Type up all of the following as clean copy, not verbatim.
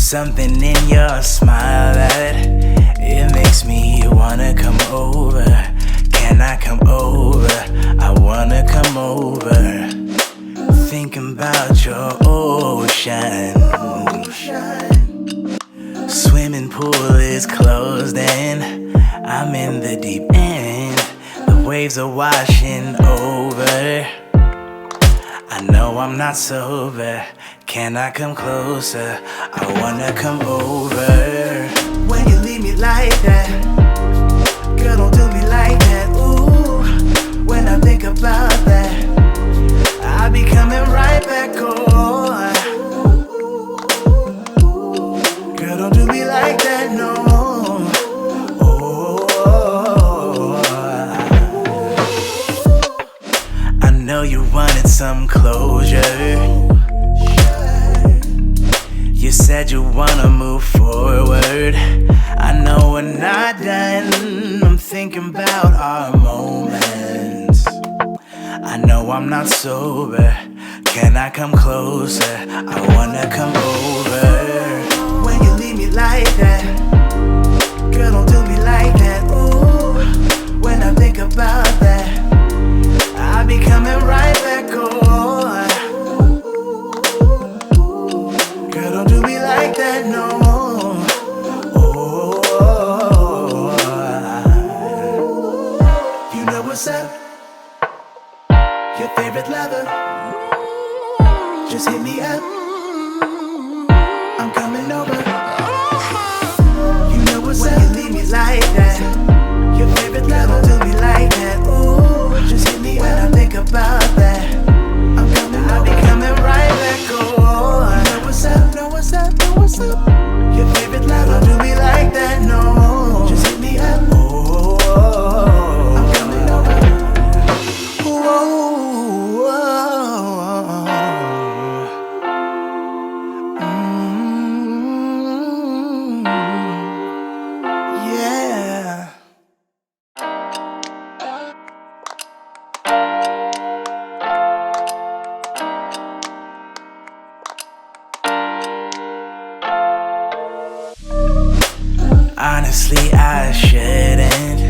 Something in your smile that it makes me wanna come over. Can I come over? I wanna come over. Thinking about your ocean. Swimming pool is closed and I'm in the deep end. The waves are washing over. I know I'm not sober. Can I come closer? I wanna come over. When you leave me like that, girl, don't do me like that. Ooh, when I think about that, I'll be coming right back on. Girl, don't do me like that, no. Oh, I know you wanted some closure. You said you wanna move forward. I know we're not done. I'm thinking about our moments. I know I'm not sober. Can I come closer? I wanna come over. When you leave me like that, girl, don't do me like that. Ooh, when I think about that, I'll be coming right back on. Girl, don't do me like that, no. Oh, you know what's up? Your favorite lover. Just hit me up. I'm coming over. You know what's up? When you leave me like that, your favorite lover. Don't do me like that. Ooh, just hit me up. When I think about that, I'm coming over. I'll be coming right back on. Know what's up? Know what's up? Know what's up? Your favorite lover. Don't do me like that, no. Just hit me up. Oh, I'm coming over. Whoa. Yeah. Honestly, I shouldn't.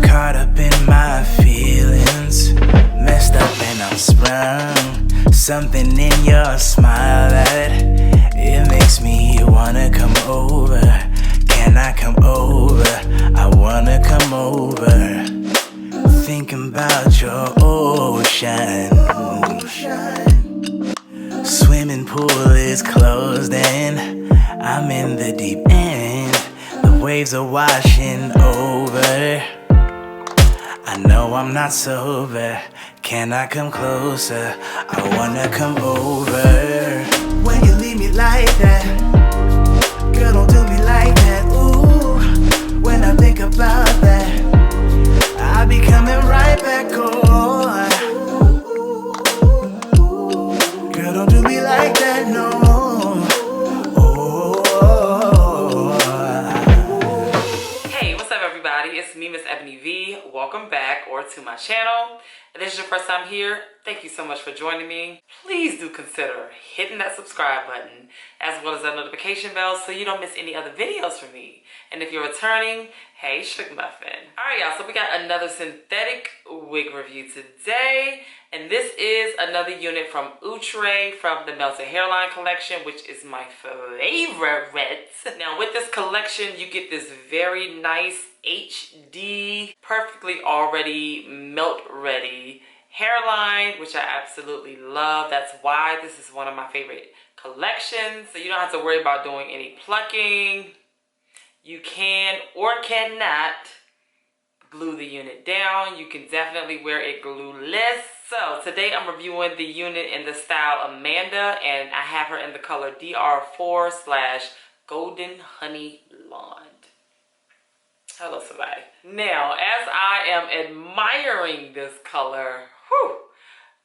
Caught up in my feelings. Messed up and I'm sprung. Something in your smile that it makes me wanna come over. Can I come over? I wanna come over. Thinking about your ocean. Swimming pool is closed and I'm in the deep end. The waves are washing over. I know I'm not sober. Can I come closer? I wanna come over. When you leave me like that, girl, don't do me like that. Ooh, when I think about that, I'll be coming right back on. Girl, don't do me like that, no. It's me, MsEbonyVee. Welcome back or to my channel. If this is your first time here, thank you so much for joining me. Please do consider hitting that subscribe button as well as that notification bell so you don't miss any other videos from me. And if you're returning, hey, Shug Muffin. Alright y'all, so we got another synthetic wig review today. And this is another unit from Outre from the Melted Hairline Collection, which is my favorite. Now with this collection, you get this very nice HD, perfectly already melt ready hairline, which I absolutely love. That's why this is one of my favorite collections. So you don't have to worry about doing any plucking. You can or cannot glue the unit down. You can definitely wear it glueless. So today I'm reviewing the unit in the style Amanda, and I have her in the color DR4/GoldenHoneyBlonde. Hello somebody. Now, as I am admiring this color,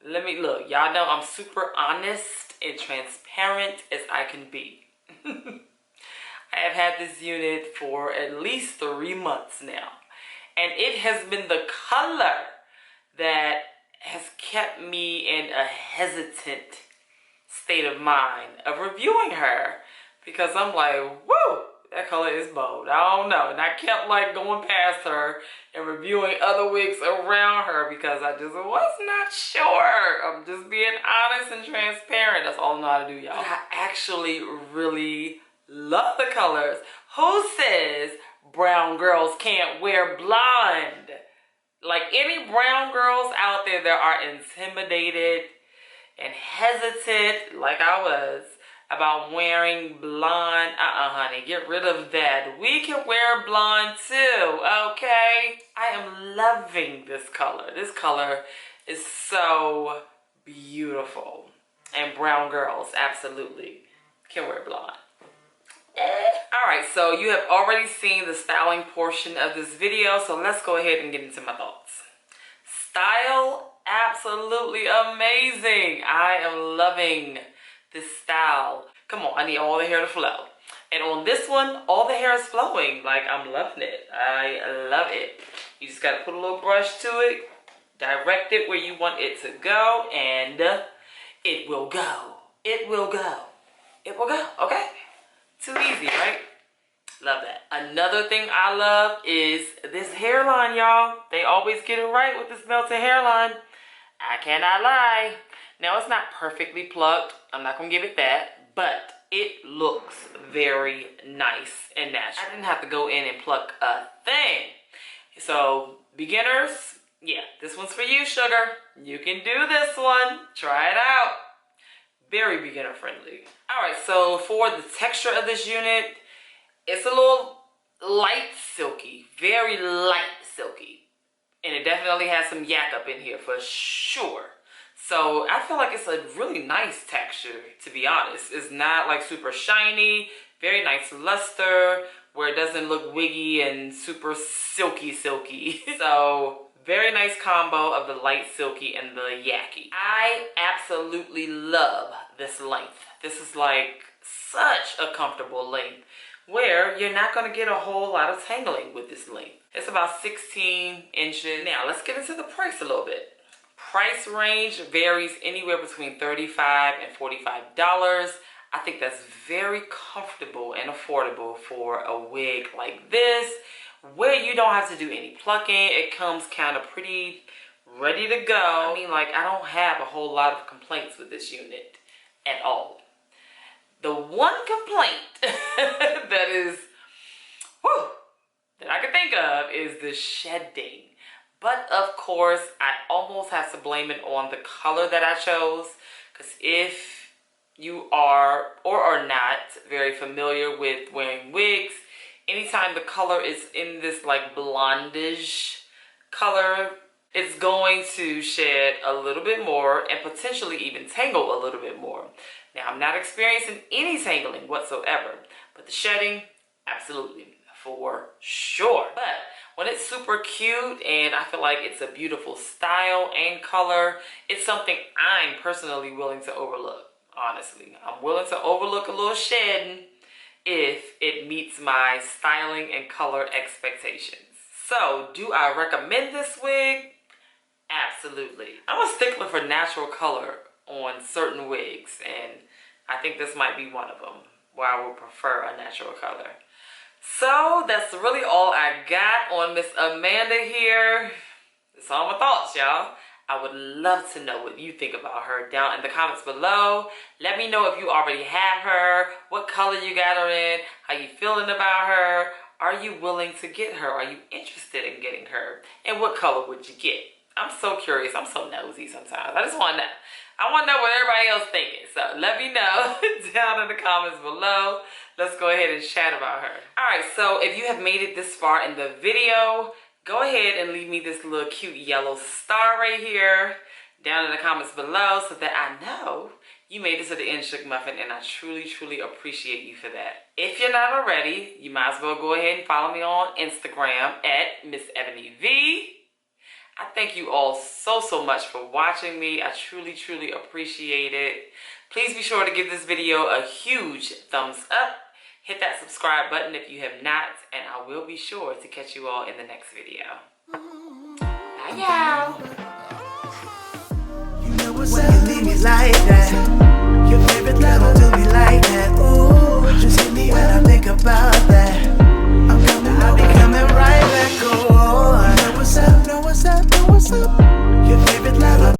let me look. Y'all know I'm super honest and transparent as I can be. I have had this unit for at least 3 months now. And it has been the color that has kept me in a hesitant state of mind of reviewing her, because I'm like, woo, that color is bold. I don't know. And I kept like going past her and reviewing other wigs around her because I just was not sure. I'm just being honest and transparent. That's all I know how to do, y'all. I actually really love the colors. Who says brown girls can't wear blonde? Like, any brown girls out there that are intimidated and hesitant, like I was, about wearing blonde, honey, get rid of that. We can wear blonde too, okay? I am loving this color. This color is so beautiful. And brown girls absolutely can wear blonde. Alright, so you have already seen the styling portion of this video, so let's go ahead and get into my thoughts. Style, absolutely amazing. I am loving this style. Come on, I need all the hair to flow. And on this one, all the hair is flowing. Like, I'm loving it. I love it. You just gotta put a little brush to it, direct it where you want it to go, and it will go. It will go. It will go, okay? Too easy, right? Love that. Another thing I love is this hairline, y'all. They always get it right with this melted hairline. I cannot lie. Now, it's not perfectly plucked. I'm not going to give it that. But it looks very nice and natural. I didn't have to go in and pluck a thing. So, beginners, yeah, this one's for you, sugar. You can do this one. Try it out. Very beginner friendly. Alright, so for the texture of this unit, it's a little light silky. Very light silky. And it definitely has some yak up in here for sure. So I feel like it's a really nice texture, to be honest. It's not like super shiny. Very nice luster, where it doesn't look wiggy and super silky. So very nice combo of the light silky and the yaki. I absolutely love this length. This is like such a comfortable length where you're not going to get a whole lot of tangling with this length. It's about 16 inches. Now let's get into the price a little bit. Price range varies anywhere between $35 and $45. I think that's very comfortable and affordable for a wig like this, where you don't have to do any plucking. It comes kind of pretty ready to go. I mean, like, I don't have a whole lot of complaints with this unit at all. The one complaint that is, that I can think of is the shedding. But of course, I almost have to blame it on the color that I chose. Because if you are or are not very familiar with wearing wigs, anytime the color is in this like blondish color, it's going to shed a little bit more and potentially even tangle a little bit more. Now, I'm not experiencing any tangling whatsoever, but the shedding, absolutely, for sure. But when it's super cute and I feel like it's a beautiful style and color, it's something I'm personally willing to overlook, honestly. I'm willing to overlook a little shedding if it meets my styling and color expectations. So, do I recommend this wig? Absolutely. I'm a stickler for natural color on certain wigs, and I think this might be one of them where I would prefer a natural color. So that's really all I got on Miss Amanda here. That's all my thoughts, y'all. I would love to know what you think about her down in the comments below. Let me know if you already have her, what color you got her in, how you feeling about her. Are you willing to get her? Are you interested in getting her? And what color would you get? I'm so curious. I'm so nosy sometimes. I just want to know. I want to know what everybody else thinking. So let me know down in the comments below. Let's go ahead and chat about her. Alright, so if you have made it this far in the video, go ahead and leave me this little cute yellow star right here down in the comments below so that I know you made it to the end, Shug Muffin, and I truly appreciate you for that. If you're not already, you might as well go ahead and follow me on Instagram at MsEbonyVee. I thank you all so much for watching me. I truly appreciate it. Please be sure to give this video a huge thumbs up. Hit that subscribe button if you have not, and I will be sure to catch you all in the next video. Bye, y'all. You know what's up? You leave me like that. secret level, do me like that. Ooh.